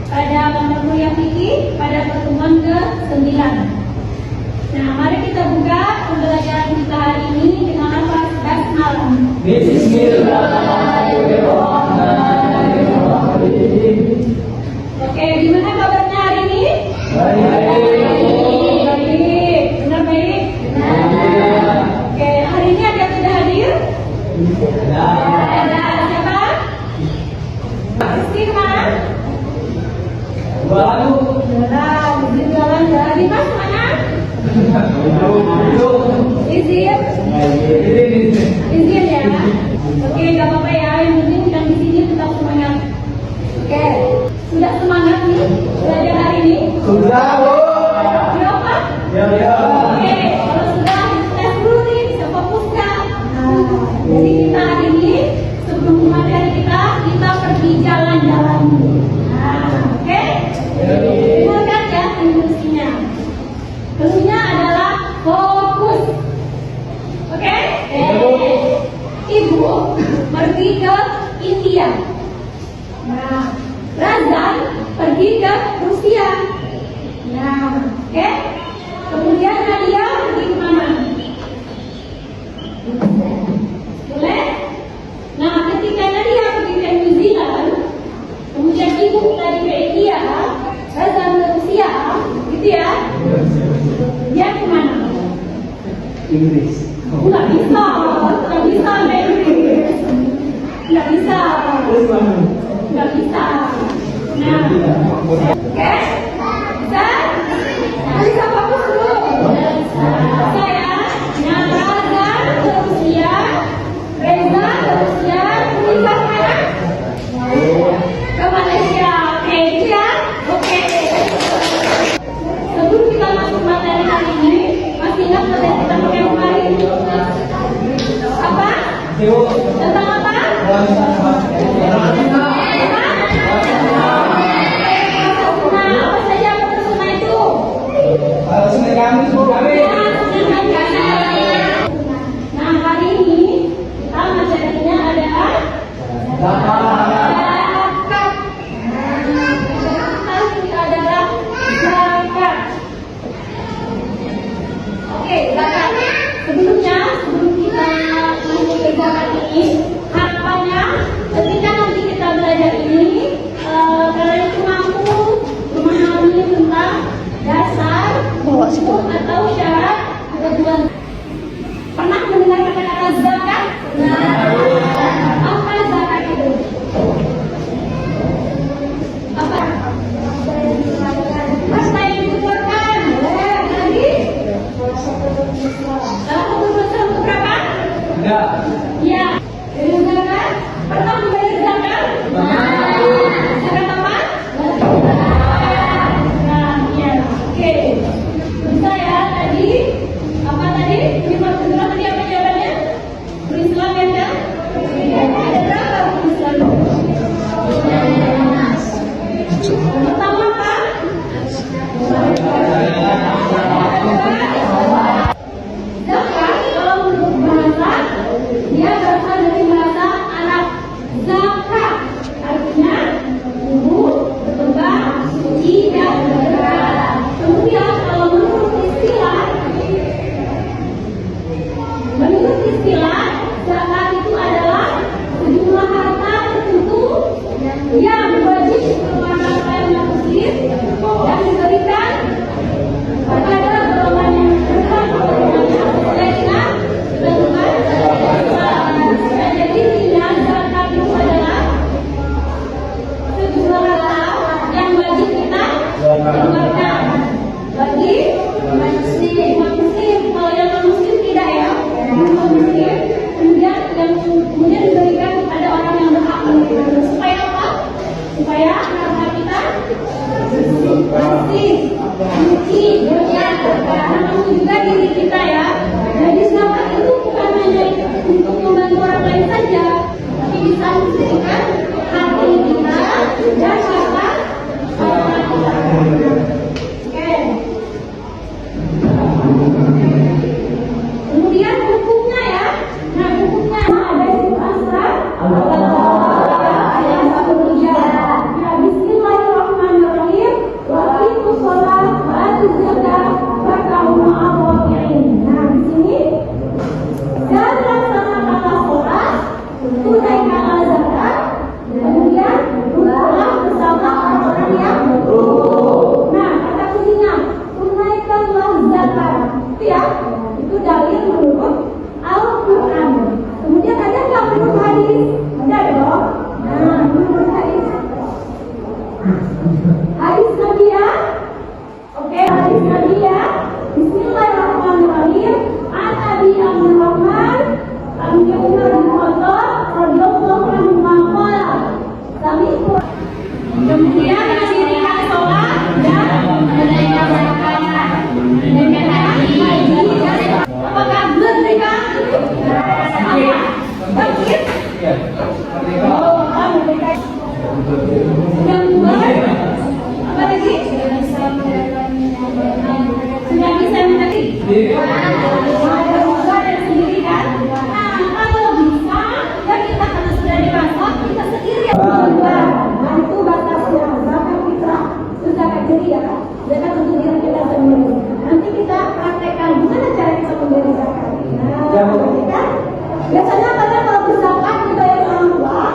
pada mata kuliah fikih pada pertemuan ke-9. Nah, mari kita buka pembelajaran kita hari ini dengan lafaz basmalah. Bismillahirrahmanirrahim. Oke, gimana kabarnya hari ini? Baik. Benar baik? Benar. Oke, hari ini ada yang sudah hadir? Ada. Siapa? Rizky kemana? Izin jalan ya. Dimas mana? Izin ya. Oke, gak apa-apa ya. Yang penting kita di sini tetap semangat. Oke, sudah semangat nih belajar hari ini? Sudah, Bu. Berapa? Ya. Oke, kalau sudah tes dulu nih, bisa fokus kan? Jadi kita hari ini sebelum materi kita pergi jalan-jalan. Oke? Dengarkan ya instruksinya. Keluarnya adalah fokus. Oke? Ibu pergi ke India. Nah, Razan pergi ke Rusia. Nah, oke? Kemudian Nadia pergi kemana? Boleh? Nah, ketika Nadia pergi ke New Zealand, kemudian ibu tadi ke India, Razan ke Rusia, gitu ya? Dia kemana? Inggris. Nggak bisa ke Inggris. Nggak bisa. Nggak bisa. Nah, oke? Bisa? Bisa fokus dulu. Saya, Razan ke Rusia, Reza ke Rusia, Reza kemana? Ke Malaysia. Oke, gitu ya? Oke. Sebelum kita masuk materi hari ini, masih ingat materi kita pakai kemarin? Apa? Tentang apa? Apa saja pesona itu? Nah, hari ini kita materinya adalah zakat. Kita adalah zakat. Oke, zakat. Sebelum kita masuk ke zakat ini, harapannya ketika nanti kita belajar ini, kalian itu mampu memahami tentang dasar, hukum atau syarat kewajiban. Pernah mendengar kata-kata zakat? Apa zakat itu? Apa? Harta yang dikeluarkan. Lagi? Salah satu dosa untuk berapa? Ya. Dari zakat? Pernah membayar zakat? Zakat apa? Nah, ya. Oke. Bisa ya tadi? Apa tadi? Lima benar tadi apa jawabannya? Berislam ya kan? Ada berapa berislam? Pertama apa? Zakat kalau menurut bahasa dia berasal dari bahasa Arab. Zakat artinya tumbuh, berkembang, suci dan bergerak. Kemudian kalau menurut istilah zakat itu adalah sejumlah harta tertentu yang wajib dikeluarkan oleh muslim dan diberikan kepada golongan yang berhak dengan ketentuan Islam. Jadi intinya zakat itu adalah sejumlah harta yang wajib kita keluarkan bagi umat muslim. Kalau yang non muslim tidak ya, muslim kemudian diberikan kepada orang yang berhak menerima. Supaya apa? Supaya harta kita bersih, suci, berkah, namun juga diri kita ya. Jadi zakat itu bukan hanya untuk membantu orang lain saja, tapi bisa mensucikan hati kita dan harta kita. Oke. Kemudian hukumnya ya. Nah, hukumnya ada di pasal Allah ayat 1. Ya, bismillahirrahmanirrahim. Hadis Nabi ya. Oke, hadis Nabi ya. Bismillahirrahmanirrahim. An Abi Abdurrahman An Umar bin Khattab radhiyallahu anhu qala. Kemudian mendirikan sholat dan menunaikan zakat dengan haji. Apakah benar mereka? Bangkit? Oh, kamu mereka sudah buat apa lagi? Sudah bisa mengerti? Ada juga dan sendiri kan? Nah, kalau bisa, ya kita karena sudah dipasok, kita sendiri nah, itu batasnya zakat fitrah, itu zakat jadi ya, zakat untuk diri kita sendiri. Nanti kita praktekkan gimana cara kita memberi zakat. Nah, kan? Biasanya kalian kalau berzakat dibayar orang tua,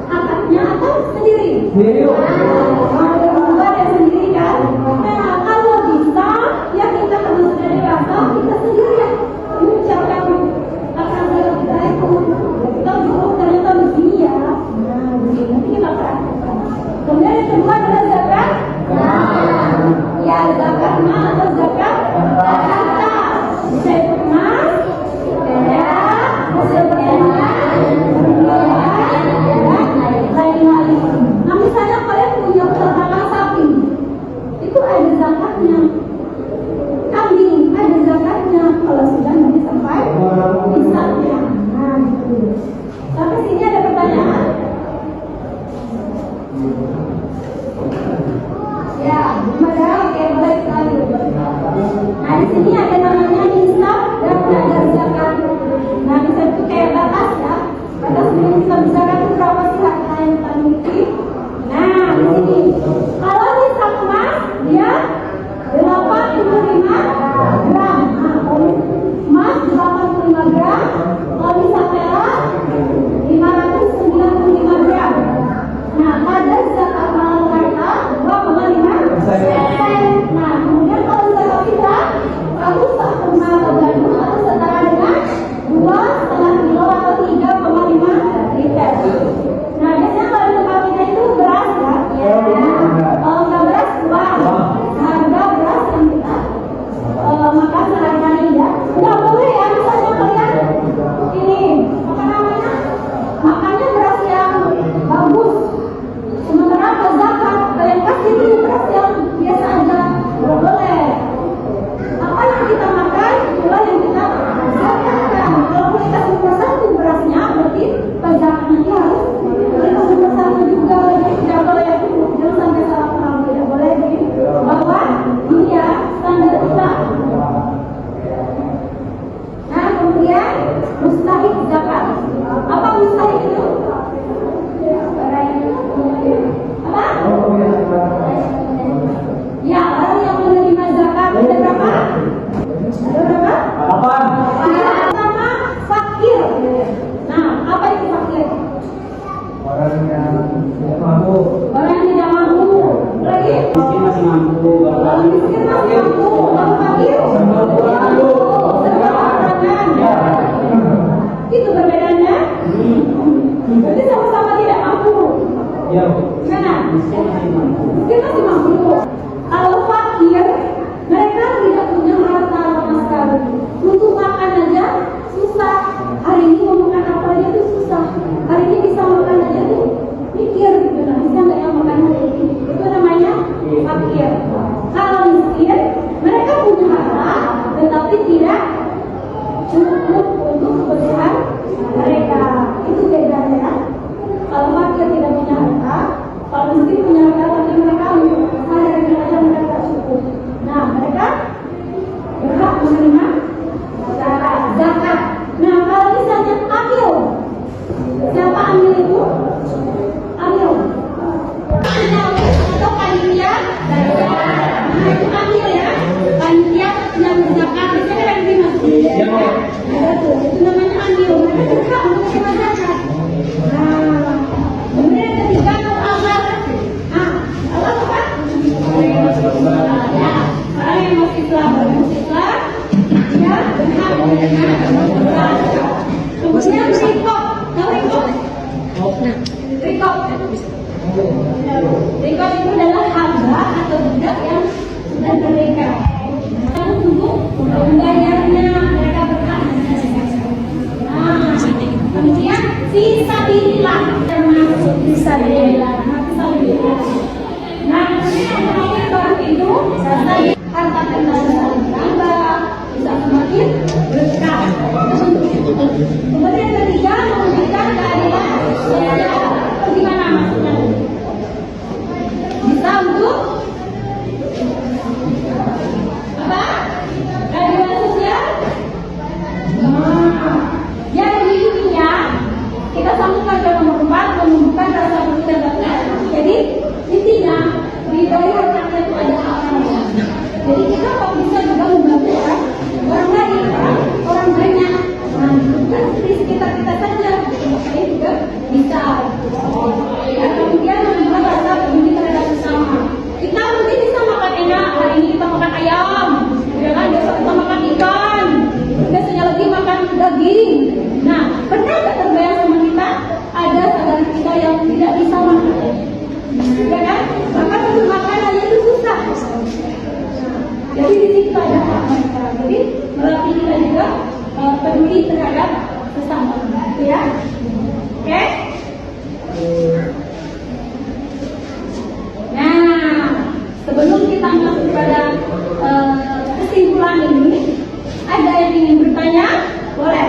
akadnya atau sendiri? Ada juga dan sendiri kan? Nah, kalau bisa, ya kita karena sudah dewasa, kita sendiri ya mengucapkan akan zakat kita itu. Kita dulu ternyata begini ya. Nah, begini nanti kita praktekkan. Kemudian yang kedua adalah zakat. Ya zakat mal atau zakat harta. Bisa itu emas, perak, hasil pertanian, lain-lain. Nah misalnya kalian punya peternakan sapi, itu ada zakatnya. Kambing ada zakatnya kalau sudah nanti sampai misalnya. Nah gitu. Sampai sini ada pertanyaan? Ya, gimana? Oke, baik sekali. Nah di sini ada namanya nisab dan ada zakat. Nah nisab itu kayak batas ya. Batas nisab zakat itu berapa sih harta yang kita miliki? Nah di sini kalau nisab emas dia 85 gram. Nah kalau emas 85 gram, kalau nisab perak 595 gram. Nah ada zakat mal harta 2,5%. Nah kemudian kalau zakat fitrah kamu tak pernah tergandung atau setara dengan 2,5 kilo atau 3,5 liter. Nah biasanya kalau zakat fitrah itu beras kan? Kalau nggak beras uang. Harga beras yang kita makan sehari-hari ya. Nggak boleh ya misalnya kalian ini apa namanya makannya beras yang bagus. Sementara pas zakat kalian kasih itu beras yang biasa aja, nggak boleh. Apa yang kita makan itulah yang kita zakatkan. Kalau kita nomor satu berasnya berarti pas zakat nanti harus kita nomor satu juga. Jadi tidak boleh jangan sampai salah paham, tidak boleh jadi bahwa ini ya standar kita. Nah kemudian mustahik zakat. Apa mustahik itu? Apa? Ya, orang yang menerima zakat ada berapa? Ada berapa? 8. Ya, pertama fakir. Nah, apa itu fakir? Orang yang tidak mampu. Orang yang tidak mampu. Lagi? Miskin masih mampu. Orang miskin masih mampu. Orang fakir? Itu perbedaannya? Jadi sama-sama tidak mampu. Ya. Gimana? Miskin masih mampu. Miskin masih mampu. Kalau fakir, mereka tidak punya harta sama sekali. Untuk makan aja susah. Hari ini mau makan apa aja tuh susah. Hari ini bisa makan aja tuh mikir gitu lah. Bisa nggak yang makan hari ini? Itu namanya fakir. Kalau miskin, mereka punya harta, tetapi tidak cukup untuk kebutuhan mereka. Itu bedanya. Kalau fakir tidak punya harta, kalau miskin punya harta tapi atau budak yang sudah merdeka. Kamu tunggu membayarnya, mereka berhak. Nah, kemudian fisabilillah, termasuk fisabilillah. Nah, kemudian yang terakhir baru itu harta benda riba bisa semakin berkah. Kemudian ketiga, memberikan keadilan sosial. Bagaimana maksudnya? Bisa untuk apa? Keadilan sosial? Nah, yang intinya kita sambungkan ke nomor 4, menumbuhkan rasa bersalah dan takwa. Jadi intinya beribadah hartanya itu ada amalnya. Jadi kita kok bisa juga membantu orang lain, orang banyak. Nah, bukan di sekitar kita saja, saya juga bisa. Dan kemudian membuat rasa peduli terhadap sesama. Kita mungkin bisa makan enak, hari ini kita makan ayam, ya kan? Besok kita makan ikan, biasanya lagi makan daging. Nah, pernah nggak terbayang sama kita ada saudara kita yang tidak bisa makan? Ya kan? Maka untuk makan aja itu susah. Jadi di situ ada hak mereka. Jadi melatih kita juga peduli terhadap sesama, ya. Oke? Nah, sebelum kita masuk pada kesimpulan ini, ada yang ingin bertanya? Boleh.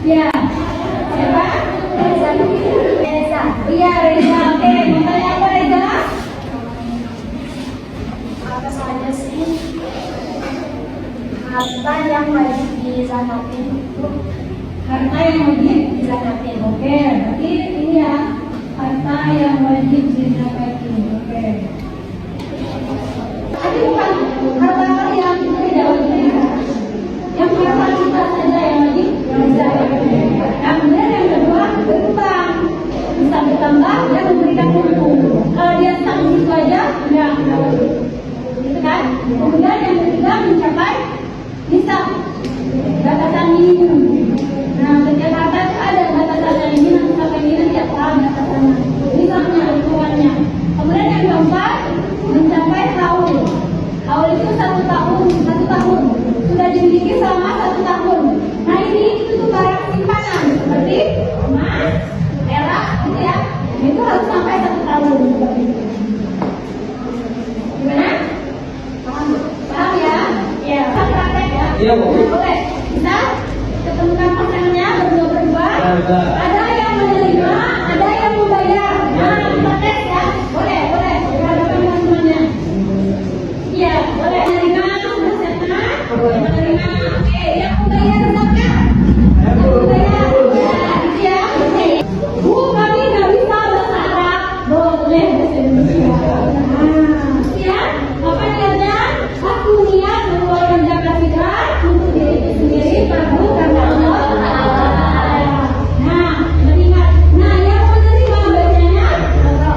Ya, siapa? Reza. Iya, Reza. Oke, mau tanya apa, Reza? Apa saja sih harta yang wajib dizakatin? Harta yang wajib dizakatin. Oke, berarti ini ya, harta yang wajib dizakatin. Oke. Tapi bukan harta kalian itu tidak wajib dizakatin. Yang harta kita saja yang wajib dizakatin. Nah, kemudian yang kedua berkembang, bisa bertambah dan memberikan untung. Kalau dia stuck di situ aja, enggak wajib. Gitu kan? Kemudian yang ketiga mencapai nisab, batasan minimum. Nah, setiap harta itu ada batasannya, ini nanti sampai ini nanti apa batasannya, nisabnya, hitungannya. Kemudian yang keempat mencapai haul. Haul itu 1 tahun sudah dimiliki selama 1 tahun. Nah, ini itu tuh barang simpanan seperti emas, perak, gitu ya. Itu harus sampai 1 tahun. Gimana? Paham ya? Ya, bisa praktek ya? Iya, Bu. Boleh. Bisa ketemukan pasangannya berdua-berdua. Ada yang menerima, ada yang membayar. Nah, kita tes ya. Boleh. Berhadapan dengan semuanya. Iya, boleh. Menerima, sudah siap? Menerima. Oke, yang membayar zakat. Yang membayar. Ya, oke. Bu, kami nggak bisa bahasa Arab. Boleh bahasa Indonesia. Nah, ya. Apa niatnya? Aku niat mengeluarkan zakat fitrah untuk diri sendiri, fardu karena Allah. Nah, mengingat. Nah, yang menerima bacanya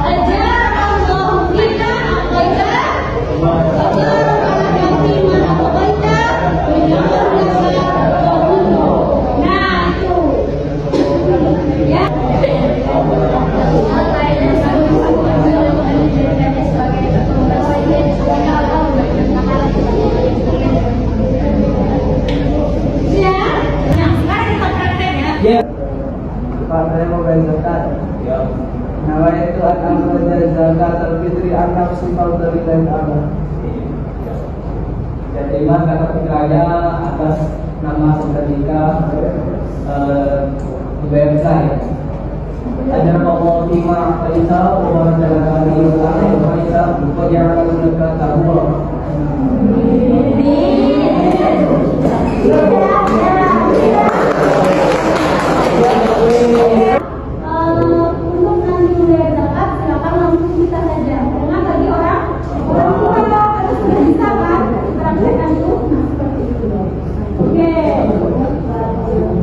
ajar Allah kita apa Nah, itu. Ya. Ya. Pak, saya mau bayar zakat. Ya. Nawaitu an amroja zakat al-fitri an nafsi dari Allah. Saya terima zakat fitrahnya atas nama saudara dibayar saya. Ajar Allah lima Faisal, Allah jalan kali Faisal, jangan mendekat Allah. Untuk nanti membayar zakat silakan langsung bisa saja. Karena bagi orang tua harus sudah bisa kan praktekkan itu. Nah, seperti itu. Oke.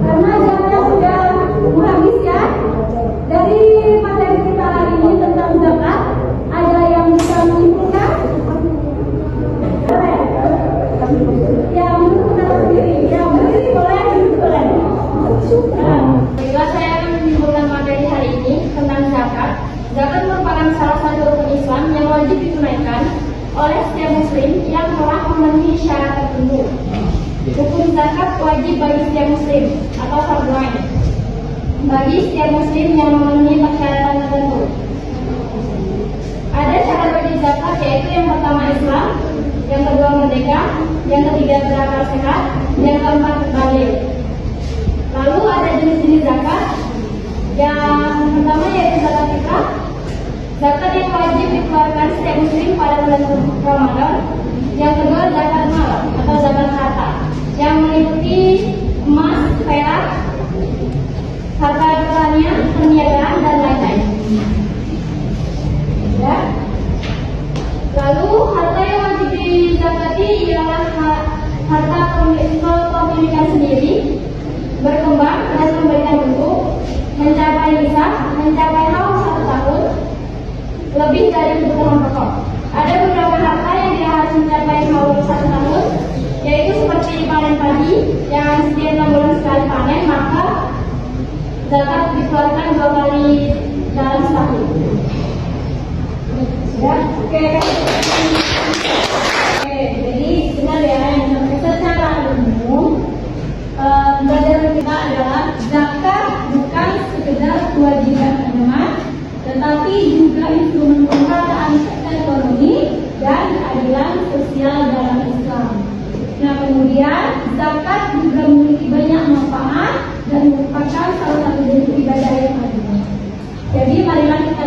Karena jamnya sudah mau habis ya. Dari materi kita hari ini tentang zakat, ada yang bisa menyimpulkan? Boleh. Ya, menurut pendapat sendiri. Ya, berdiri boleh, duduk boleh. Baiklah, saya akan menyimpulkan materi hari ini tentang zakat. Zakat merupakan oleh setiap muslim yang telah memenuhi syarat tertentu. Hukum zakat wajib bagi setiap muslim atau fardu ain bagi setiap muslim yang memenuhi persyaratan tertentu. Ada syarat wajib zakat, yaitu yang pertama Islam, yang kedua merdeka, yang ketiga berakal sehat, yang keempat balik. Lalu ada jenis-jenis zakat. Yang pertama yaitu zakat fitrah, zakat yang wajib dikeluarkan setiap muslim pada bulan Ramadan. Yang kedua zakat mal atau zakat harta, yang meliputi emas, perak, harta pertanian, perniagaan, dan lain-lain. Ya. Lalu harta yang wajib dizakati ialah harta kepemilikan sendiri, berkembang dan memberikan bentuk, mencapai nisab, mencapai haul 1 tahun, lebih dari kebutuhan pokok. Ada beberapa harta yang tidak harus mencapai haul 1 tahun, yaitu seperti panen padi yang setiap 6 bulan sekali panen, maka zakat dikeluarkan 2 kali dalam setahun. Sudah? Oke, jadi benar ya, yang secara umum pelajaran kita adalah zakat bukan sekedar kewajiban agama, tetapi juga instrumen pemerataan ekonomi dan keadilan sosial dalam Islam. Nah, kemudian zakat juga memiliki banyak manfaat dan merupakan salah satu bentuk ibadah yang agung. Jadi marilah kita